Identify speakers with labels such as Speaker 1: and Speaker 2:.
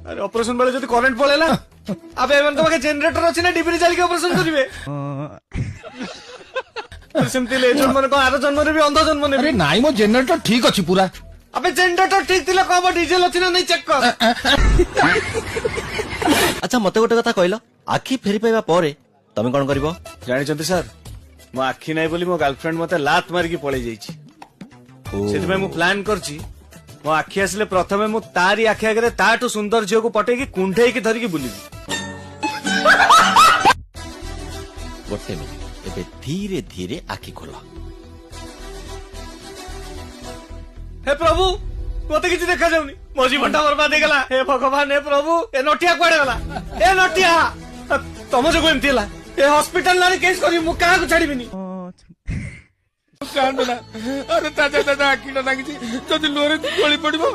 Speaker 1: अरे ऑपरेशन बेले जदी करंट पळेला अबे एमन तो के जनरेटर अछि ना डिबरी जाली के ऑपरेशन करिवे सेमती ले जन्म को आरो जन्म रे भी अंध जन्म ने
Speaker 2: अरे नाई मो जनरेटर ठीक अछि पूरा
Speaker 1: अबे जनरेटर ठीक थिले कहब डीजल अछि ना नहीं चेक कर
Speaker 3: अच्छा मते गोटे कथा कहलो आखि फेरी पाइबा परे तमे कोन करबो
Speaker 1: जानि चंती सर मो आखि नाही बोली मो गर्लफ्रेंड मते लात मारी के पळे जाईची सेति में मु प्लान करची मो आखि आसले प्रथमे मु तारी आखि आगरे ताटू सुंदर झियो को पटे की कुंढेई की धरी की बुलीबी
Speaker 3: गोटे मिनिट एबे धीरे धीरे आखि खोलो
Speaker 1: हे प्रभु मते किछि देखा जाउनी मो जीवनटा बर्बाद हे गेला हे भगवान हे प्रभु ए नटिया कोडे गेला ए नटिया तम जो एमती हला ए हॉस्पिटल नारे केस करी मु काहा को छाड़ीबिनी
Speaker 2: कांदना अरे ताजा ताजा आखिटा लागिछि जदि लोरे गଳି पड़िबो